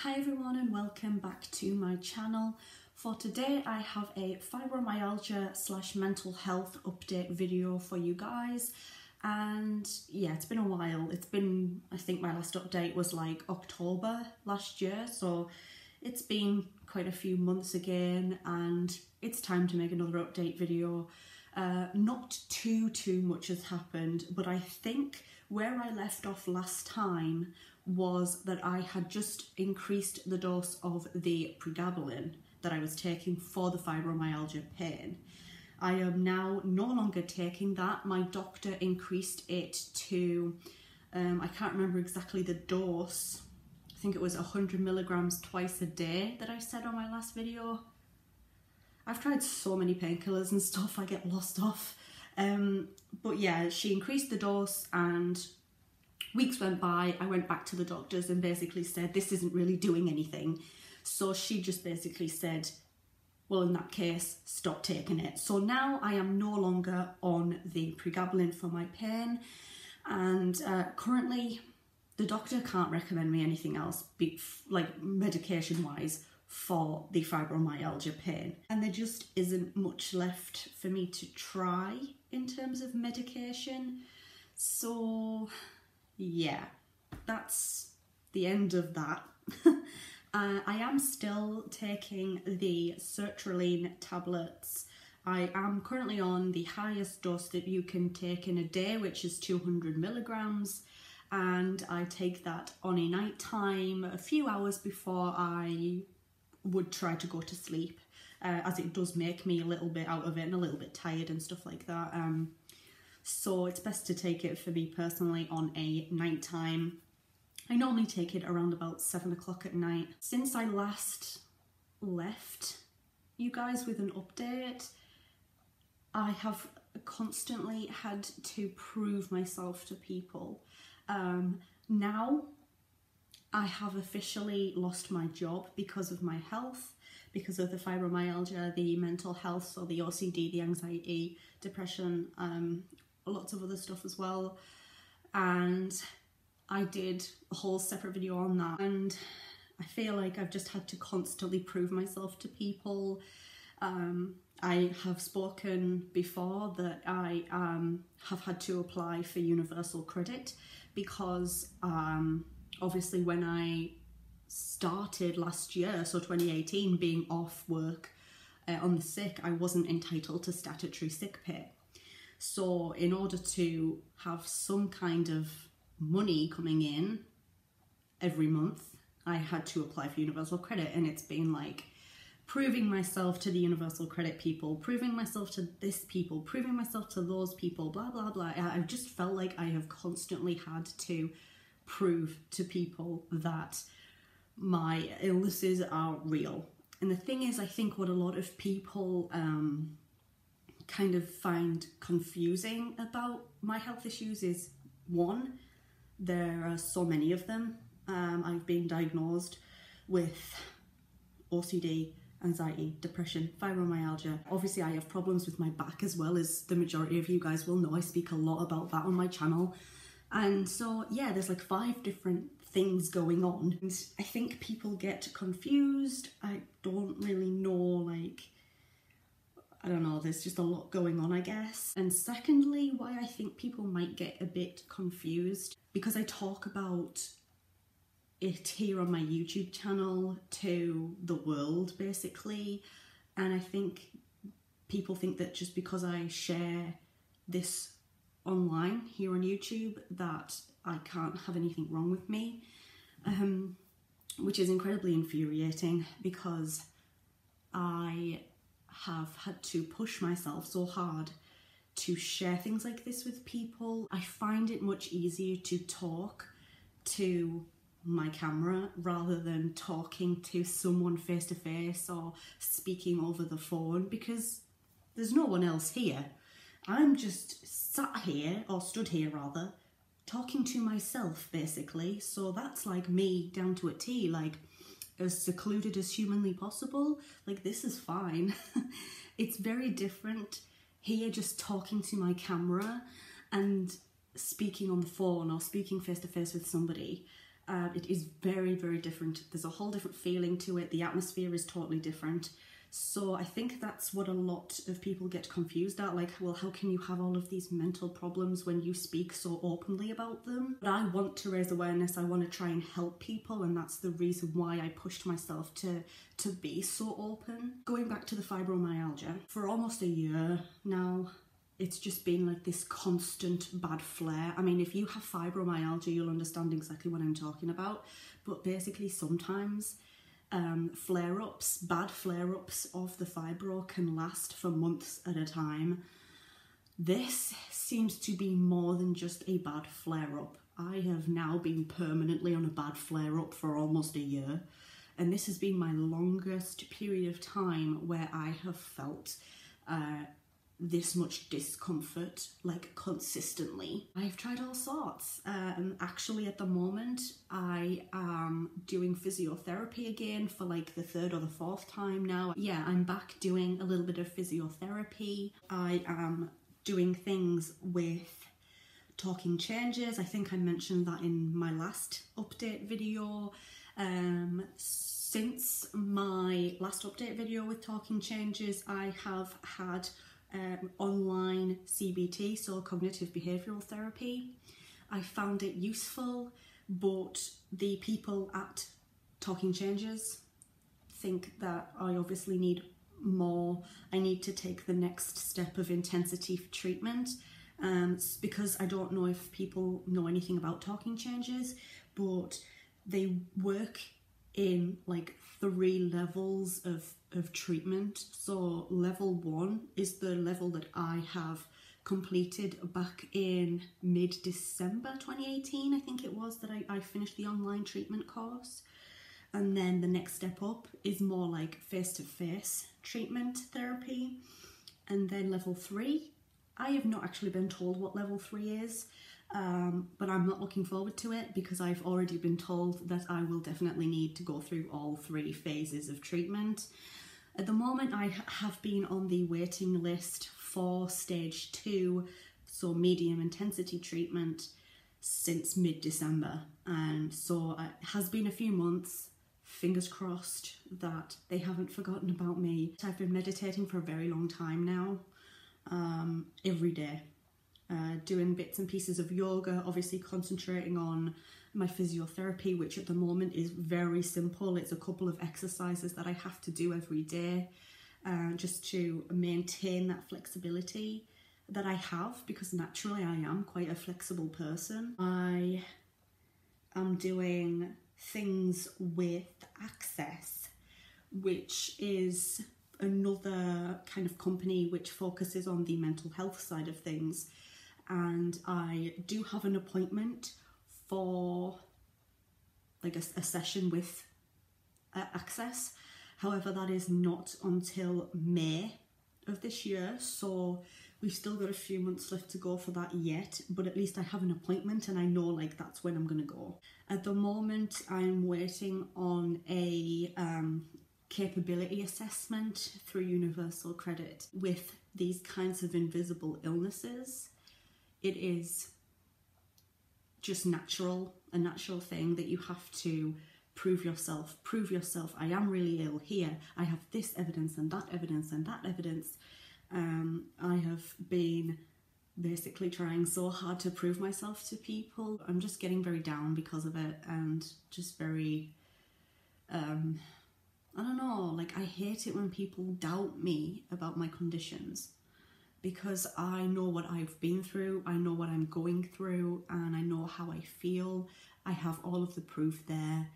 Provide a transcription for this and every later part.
Hi everyone and welcome back to my channel. For today I have a fibromyalgia / mental health update video for you guys, and yeah, it's been a while. I think my last update was like October last year, so it's been quite a few months again and it's time to make another update video. Not too much has happened, but I think where I left off last time was that I had just increased the dose of the pregabalin that I was taking for the fibromyalgia pain. I am now no longer taking that. My doctor increased it to, I can't remember exactly the dose. I think it was 100 milligrams twice a day that I said on my last video. I've tried so many painkillers and stuff, I get lost off. But yeah, she increased the dose and weeks went by. I went back to the doctors and basically said, this isn't really doing anything. So she just basically said, well, in that case, stop taking it. So now I am no longer on the pregabalin for my pain. And currently the doctor can't recommend me anything else, like medication wise, for the fibromyalgia pain. And there just isn't much left for me to try in terms of medication. So yeah, that's the end of that. I am still taking the sertraline tablets. I am currently on the highest dose that you can take in a day, which is 200 milligrams. And I take that on a night time, a few hours before I would try to go to sleep, as it does make me a little bit out of it and a little bit tired and stuff like that. So it's best to take it for me personally on a nighttime. I normally take it around about 7 o'clock at night. Since I last left you guys with an update, I have constantly had to prove myself to people. Now I have officially lost my job because of my health, because of the fibromyalgia, the mental health, so the OCD, the anxiety, depression, lots of other stuff as well. And I did a whole separate video on that, and I feel like I've just had to constantly prove myself to people. I have spoken before that I have had to apply for universal credit because obviously when I started last year, so 2018, being off work on the sick, I wasn't entitled to statutory sick pay. So in order to have some kind of money coming in every month, I had to apply for universal credit, and it's been like proving myself to the universal credit people, proving myself to this people, proving myself to those people, blah blah blah. I've just felt like I have constantly had to prove to people that my illnesses are real. And the thing is, I think what a lot of people kind of find confusing about my health issues is, one, there are so many of them. I've been diagnosed with OCD, anxiety, depression, fibromyalgia. Obviously I have problems with my back as well, as the majority of you guys will know. I speak a lot about that on my channel. And so yeah, there's like 5 different things going on. And I think people get confused. I don't really know, like, I don't know, there's just a lot going on, I guess. And secondly, why I think people might get a bit confused, because I talk about it here on my YouTube channel to the world, basically. And I think people think that just because I share this online here on YouTube, that I can't have anything wrong with me, which is incredibly infuriating, because I have had to push myself so hard to share things like this with people. I find it much easier to talk to my camera rather than talking to someone face to face or speaking over the phone, because there's no one else here. I'm just sat here, or stood here rather, talking to myself basically. So that's like me down to a T, like as secluded as humanly possible. Like, this is fine. It's very different here just talking to my camera and speaking on the phone or speaking face to face with somebody. It is very, very different. There's a whole different feeling to it. The atmosphere is totally different. So I think that's what a lot of people get confused at, like, well, how can you have all of these mental problems when you speak so openly about them? But I want to raise awareness, I want to try and help people, and that's the reason why I pushed myself to be so open. Going back to the fibromyalgia, for almost a year now, it's just been like this constant bad flare. I mean, if you have fibromyalgia, you'll understand exactly what I'm talking about, but basically sometimes flare-ups, bad flare-ups of the fibro can last for months at a time. This seems to be more than just a bad flare-up. I have now been permanently on a bad flare-up for almost a year, and this has been my longest period of time where I have felt this much discomfort, like, consistently. I've tried all sorts. Actually, at the moment, I am doing physiotherapy again for like the third or the fourth time now. Yeah, I'm back doing a little bit of physiotherapy. I am doing things with talking changes. I think I mentioned that in my last update video. Since my last update video with talking changes, I have had online CBT, so cognitive behavioural therapy. I found it useful, but the people at Talking Changes think that I obviously need more. I need to take the next step of intensity for treatment, because I don't know if people know anything about Talking Changes, but they work in like 3 levels of treatment. So level 1 is the level that I have completed back in mid-December 2018, I think it was, that I finished the online treatment course. And then the next step up is more like face-to-face treatment therapy. And then level 3, I have not actually been told what level 3 is, but I'm not looking forward to it because I've already been told that I will definitely need to go through all 3 phases of treatment. At the moment, I have been on the waiting list for stage 2, so medium intensity treatment, since mid-December. And so it has been a few months. Fingers crossed that they haven't forgotten about me. I've been meditating for a very long time now, every day. Doing bits and pieces of yoga, obviously concentrating on my physiotherapy, which at the moment is very simple. It's a couple of exercises that I have to do every day, just to maintain that flexibility that I have, because naturally I am quite a flexible person. I am doing things with Access, which is another kind of company which focuses on the mental health side of things. And I do have an appointment for like a session with Access. However, that is not until May of this year, so we've still got a few months left to go for that yet, but at least I have an appointment and I know like that's when I'm gonna go. At the moment, I'm waiting on a capability assessment through Universal Credit. With these kinds of invisible illnesses, it is just a natural thing that you have to prove yourself. I am really ill here. I have this evidence and that evidence and that evidence. I have been basically trying so hard to prove myself to people. I'm just getting very down because of it, and just very, I don't know, like I hate it when people doubt me about my conditions, because I know what I've been through, I know what I'm going through, and I know how I feel. I have all of the proof there,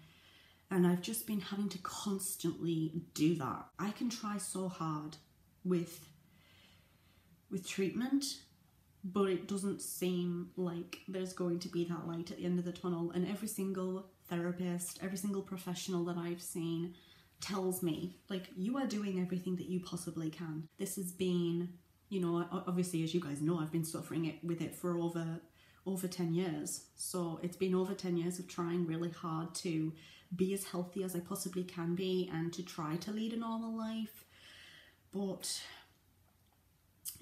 and I've just been having to constantly do that. I can try so hard with treatment, but it doesn't seem like there's going to be that light at the end of the tunnel. And every single therapist, every single professional that I've seen tells me, like, you are doing everything that you possibly can. This has been, you know, obviously, as you guys know, I've been suffering with it for over 10 years. So it's been over 10 years of trying really hard to be as healthy as I possibly can be and to try to lead a normal life. But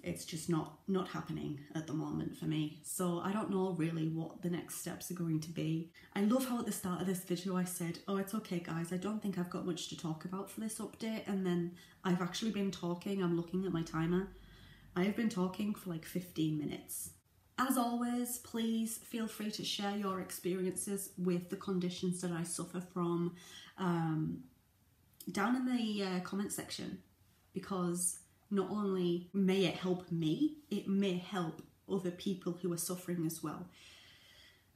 it's just not happening at the moment for me. So I don't know really what the next steps are going to be. I love how at the start of this video I said, oh, it's okay guys, I don't think I've got much to talk about for this update, and then I've actually been talking. I'm looking at my timer. I have been talking for like 15 minutes. As always, please feel free to share your experiences with the conditions that I suffer from down in the comment section, because not only may it help me, it may help other people who are suffering as well.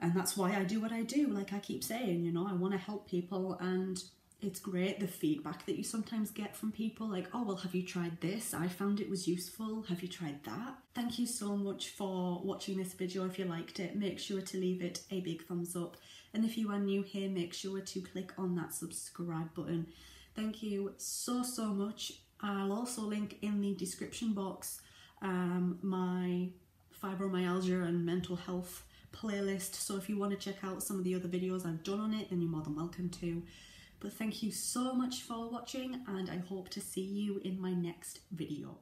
And that's why I do what I do. Like I keep saying, you know, I want to help people, and it's great the feedback that you sometimes get from people like, oh, well, have you tried this? I found it was useful. Have you tried that? Thank you so much for watching this video. If you liked it, make sure to leave it a big thumbs up. And if you are new here, make sure to click on that subscribe button. Thank you so much. I'll also link in the description box my fibromyalgia and mental health playlist. So if you want to check out some of the other videos I've done on it, then you're more than welcome to. But thank you so much for watching, and I hope to see you in my next video.